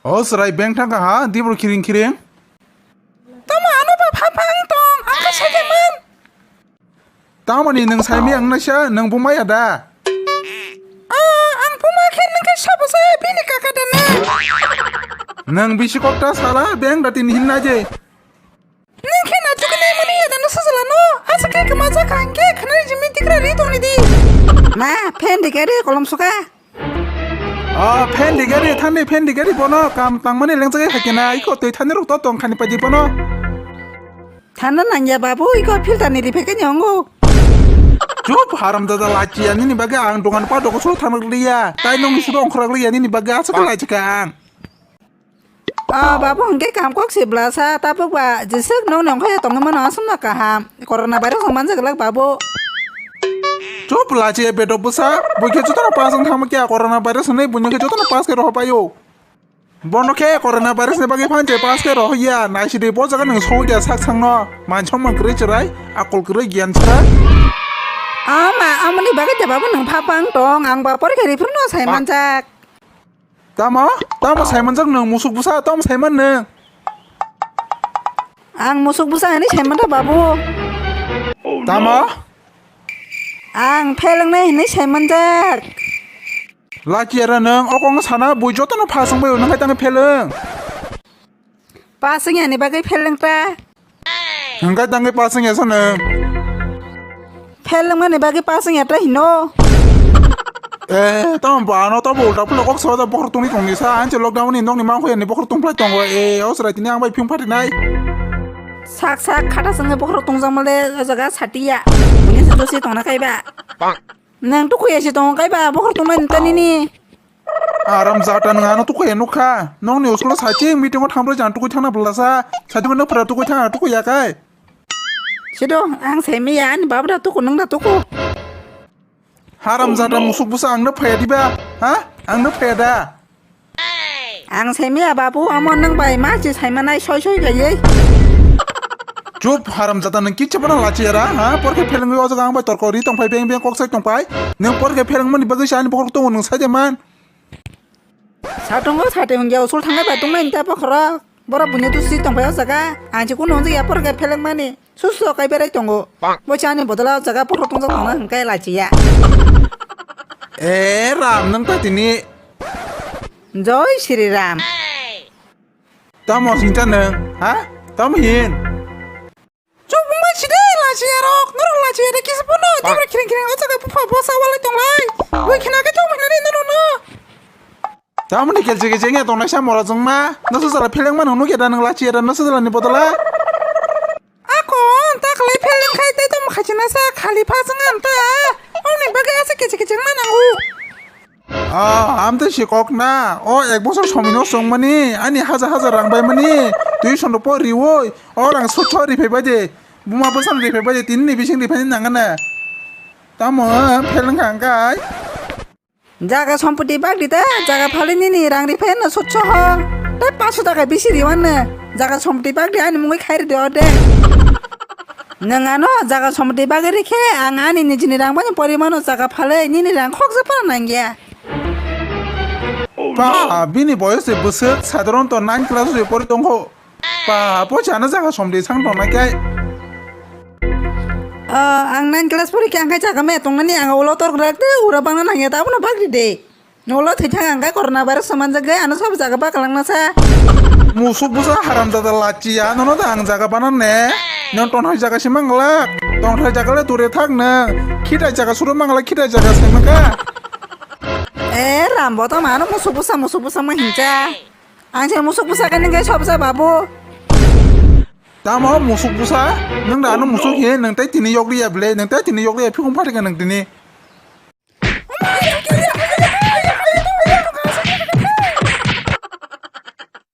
Serai bank tangka ha di bro kiring. Tama ano ba papang tong ang kasayaman. Tamani nang saimi ang nasya nang bumaya da. Ang pumakin ng kasabo sa bini kakadana. Nang bisikok ta sala bank datin hinna je. Nang kena juga na mo niya dan sa salano. Asa kay kamaza kange kanay jimi tikra rito ni di. Ma pen di kare kolom suka. 팬 디가리 탄네 팬 디가리 보노 감 땅만에 랭자게 하게나 이거 또 탄네로 또 똥칸이 빠지 보노 Tanan nanya babu iko filter ni di peken yongo. 저 바람다다 라지야 니니 바게 앙동안 빠도고 소 타는 리야 따이농 수동 크라리야 니니 바게 아스가 라지강 Babu hangge kam kok 11 tapi ba jesek nong nong kaya tong mana asum na kaham. Corona virus manja gelak babu. 저 블라지에 베도 부사 보게 주도나 빠성 타먹게 코로나 바이러스 네 분야게 주도나 빠스게 로 봐요 번호케 코로나 바이러스 네 바게 판제 빠스게 로 야 나시리 보자가 능 소울이야 삭상노 만천만 그랬지라이 아꼴 그래 기안차라 Ma amani bagai jawab nang papang tong ang bapor kari purno saya manjak. 따마 살만작 능 무속 부사 따마 살만 능 Ang musuk busa ini saya manda babu. 따마 Ang pelang nih ini saya manjak. 라지에라 능 어공 사나 보이줬다나 파성 보여 능 하이땅에 펠릉 Pasangnya ini bagai pelang ta. 응가 땅에 파성에서 능 Pelang mana bagai pasangnya ta hino. 따마 바노 따마 올다 풀러 꼭 서다 버크통이 통리사 안제 록다운이 농니 망고야 니 버크통 플라이통 거 어스라이티니 양바이 핑파티 나이 Sak kata sengai pokok tunggang male jaga satia. Ini satu si tongna kai ba. Nang tu kuya si tong kai ba pokok tungman tani ni. 아람 자타는 하나 또 거야 놓카 농니 오슬로 사치 미팅 거 탐으로 잔 두고 탕나 불라사 사지 거 프라 두고 탕 두고 야가이 Sido ang semi ya ni babu dah tuku nang dah tuku. 하람 자타 무속 부사 앙나 파야 디바 하 앙나 파야다 Ang semi ya babu amon nang bai ma si sai manai soi gaya. 좁 하람 자타는 끼쳐버나 라치야라 하 버게 페릉 거 어저가 앙바 떨거리 똥파이 뱅뱅 꼭색 똥파이 능 버게 페릉만 이바그 샤니 버거 똥 오는 사제만 Satong ko sate hungia usul tangga ba tungman ta pokora. Bora punya tu si tong pa jaga. Ang cikun nong jaga por ke pelang mani. Susu kai berai tonggo. Bo chani bodala jaga pokok tungga tongna hangkai laci ya. 람 능따티니 Joy Shri Ram. 따모 진짜는 하 따모힌 Cuma sih deh laci ya rok. Nurul laci ya deki sepono. Tiba kiring otak ke pupa bosa walai tong lai. Woi kena ke tong mana ni nono. 따모니 겔제게 쟁에 동나샤 뭐라 정마 너서 살아 필랭만 오누게 다는 라치야라 너서 살아니 보달라 Ako tak lai pelang kai te tom khajina sa khali pasangan ta. Oni bagai asa kece mana 아무튼 시곡나 액보서 소미노 송마니 아니 하자 랑바이마니 두이선도 뽀리워 랑 소초 리페바제 무마버선 리페바제 딘니 비싱 리페니 나가나 따모 필랭 간가이 Jaga sompudi bag dita, jaga palin ini rang ripen na socho ho. Tapi pasu tak bisi diwan na. Jaga sompudi bag dia ani mungkin khair dia ode. Nengano jaga sompudi bag rike, angan ini jenis rang banyak porimano jaga palin ini rang kok sepan nangya. 빠 비니 보여서 부스 사드론 또 난 클래스 요포리 동호 빠 보지 않아 자가 somdi 상동 나게 Ang nan kelas puri kang kai jaga me tong nani ang ulo tor gerak de ura bang nangya tahu na bag de. Nolo thejang ang kai corona virus saman jaga anu sab jaga ba kalang nasa. 무속 부사 하람자다 라찌야 너는 당 자가 바나네 넌 돈할 자가 심한글라 돈할 자가래 둘에 탁네 키다 자가 수로 망글라 키다 자가 생각가 Rambo to mano musuh busa mah hinca. Ang sel musuh busa kan ngai sob sa babu. 따모 무속 부사 능 나는 무속 해능 때 티니 욕리야 블레 능때 티니 욕리야 피공 파리가 능 티니